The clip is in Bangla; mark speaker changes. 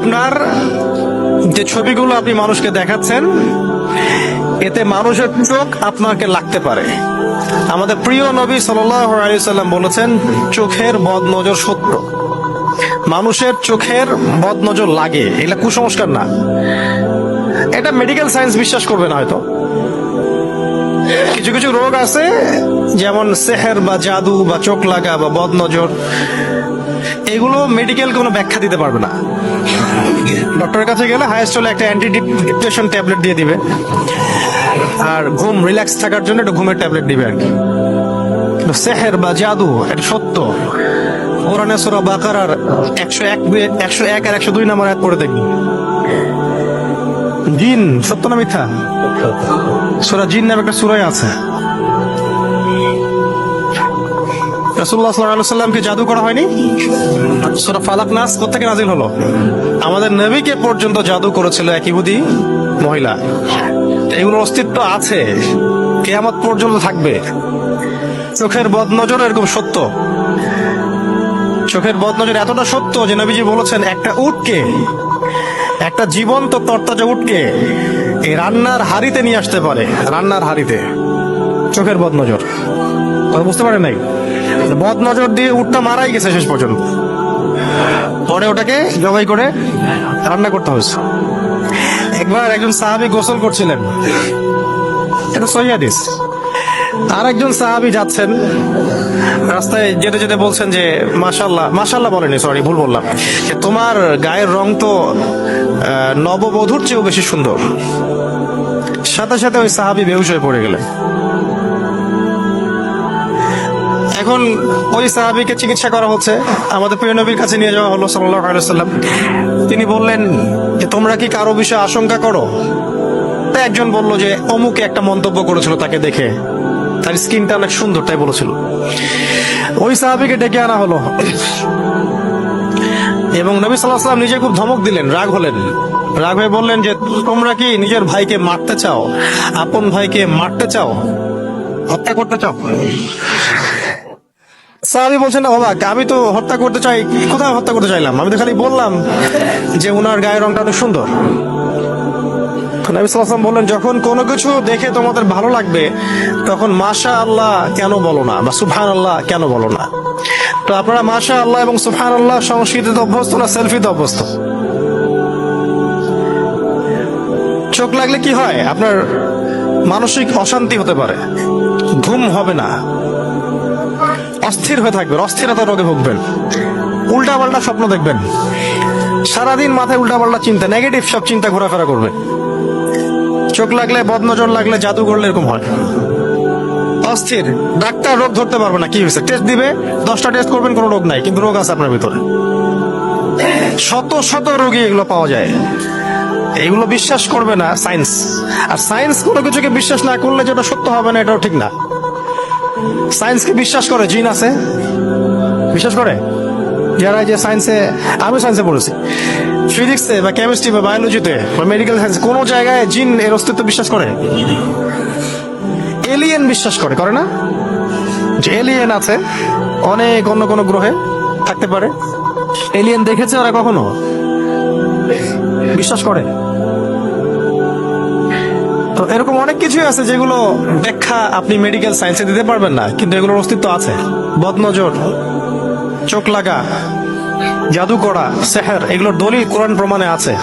Speaker 1: আপনার যে ছবিগুলো আপনি মানুষকে দেখাচ্ছেন, এতে মানুষের চোখ আপনাকে লাগতে পারে। আমাদের প্রিয় নবী সাল্লাল্লাহু আলাইহি সাল্লাম বলেছেন, চোখের বদনজর সত্য। মানুষের চোখের বদনজর লাগে, এটা কুসংস্কার না। এটা মেডিকেল সায়েন্স বিশ্বাস করবে না হয়তো। কিছু কিছু রোগ আছে, যেমন সেহের বা জাদু বা চোখ লাগা বা বদনজর, এগুলো মেডিকেল কোনো ব্যাখ্যা দিতে পারবে না। ডক্টরের কাছে গেলে হাইয়েস্ট হলে একটা অ্যান্টি ডিপ্রেশন ট্যাবলেট দিয়ে দিবে, আর ঘুম রিল্যাক্স থাকার জন্য একটা ঘুমের ট্যাবলেট দিবে আর কি। সেহের বা জাদু এটা সত্য। কোরআনে সূরা বাকারার 101 আর 102 নম্বর আয়াত পড়ে দেখবেন। জিন সত্য না মিথ্যা? সূরা জিন নামে একটা সূরা আছে। রাসূলুল্লাহ সাল্লাল্লাহু আলাইহি ওয়াসাল্লামকে জাদু করা হয়নি? সূরা ফালাক নাস কোত্থেকে নাযিল হলো? আমাদের নবীকে পর্যন্ত জাদু করেছিল এক ইহুদি মহিলা। এগুলোর অস্তিত্ব আছে, কিয়ামত পর্যন্ত থাকবে। চোখের বদনজর এরকম সত্য। চোখের বদনজর এতটা সত্য যে নবীজি বলেছেন, একটা উটকে, একটা জীবন্ত তরতাজা উটকে এই রান্নার হাড়িতে নিয়ে আসতে পারে, রান্নার হাড়িতে। চোখের বদনজর, কথা বুঝতে পারেন নাই? বদনজর দিয়ে উটটা মারাই গেছে শেষ পর্যন্ত, পরে ওটাকে জবাই করে রান্না করতে হয়েছে। একবার একজন সাহাবী গোসল করছিলেন, এটা সহিহ হাদিস। আর একজন সাহাবী যাচ্ছেন, রাস্তায় যেতে যেতে বলছেন যে মাশাআল্লাহ, মাশাআল্লাহ বলেনি, সরি ভুল বললাম, যে তোমার গায়ের রং তো নববধূর চেয়েও বেশি সুন্দর। সাথে সাথে ওই সাহাবী বেহুশ হয়ে পড়ে গেলেন। এখন ওই সাহাবীকে চিকিৎসা করা হচ্ছে, আমাদের প্রিয় নবীর কাছে নিয়ে যাওয়া হলো সাল্লাল্লাহু আলাইহি ওয়াসাল্লাম। তিনি বললেন যে তোমরা কি কারো বিষয়ে আশঙ্কা করো? একজন বলল যে অমুকে একটা মন্তব্য করেছিল তাকে দেখে, তার স্কিনটা অনেক সুন্দর তাই বলেছিল। ওই সাহাবীকে ডেকে আনা হলো এবং নবী সাল্লাল্লাহু আলাইহি ওয়াসাল্লাম নিজে খুব ধমক দিলেন, রাগ হলেন। রাগ হয়ে বললেন যে তোমরা কি নিজের ভাইকে মারতে চাও, আপন ভাইকে মারতে চাও, হত্যা করতে চাও? সাহাবী বলছেন, না বাবা, আমি তো হত্যা করতে চাই, কোথায় হত্যা করতে চাইলাম, আমি তো খালি বললাম যে উনার গায়ের রংটা অনেক সুন্দর। নবী সাল্লাল্লাহু আলাইহি ওয়াসাল্লাম বললেন, যখন কোনো কিছু দেখে তোমাদের ভালো লাগবে তখন মাশাআল্লাহ কেন বলো না, বা সুবহানাল্লাহ কেন বলো না? তো আপনারা মাশাআল্লাহ এবং সুবহানাল্লাহ সংস্কৃতিতে অভ্যস্ত না সেলফিতে অভ্যস্ত? চোখ লাগলে কি হয়? আপনার মানসিক অশান্তি হতে পারে, ঘুম হবে না, অস্থির হয়ে থাকবেন, অস্থিরতা রোগে ভুগবেন, উল্টাপাল্টা স্বপ্ন দেখবেন, সারাদিন মাথায় উল্টাপাল্টা চিন্তা, নেগেটিভ সব চিন্তা ঘোরাফেরা করবে। চোখ লাগলে, বদনজর লাগলে, জাদু করলে এরকম হয়। অস্থির, ডাক্তার রোগ ধরতে পারবে না কি হয়েছে, টেস্ট দিবে, 10টা টেস্ট করবেন, কোনো রোগ নাই, কিন্তু রোগ আছে আপনার ভিতরে। শত শত রোগী এগুলো পাওয়া যায়। এগুলো বিশ্বাস করবে না সায়েন্স। আর সায়েন্স কোনো কিছুকে বিশ্বাস না করলে যেটা সত্য হবে না, এটাও ঠিক না। সায়েন্সকে বিশ্বাস করে, জিন আছে বিশ্বাস করে যারা, যে সায়েন্সে, আমি সায়েন্সে পড়েছি, ফিজিক্সে বা কেমিস্ট্রি বা বায়োলজিতে বা মেডিকেল সায়েন্স, কোন জায়গায় জিন এর অস্তিত্ব বিশ্বাস করে? এলিয়েন বিশ্বাস করে, করে না? যে এলিয়েন আছে, অনেক অন্য কোনো গ্রহে থাকতে পারে। এলিয়েন দেখেছে ওরা কখনো? বিশ্বাস করে। তো এরকম অনেক কিছুই আছে যেগুলো ব্যাখ্যা আপনি মেডিকেল সায়েন্সে দিতে পারবেন না, কিন্তু এগুলোর অস্তিত্ব আছে। বদনজর, চোখ লাগা, জাদু করা, সেহের, এগুলোর দলিল কোরআন প্রমাণে আছে।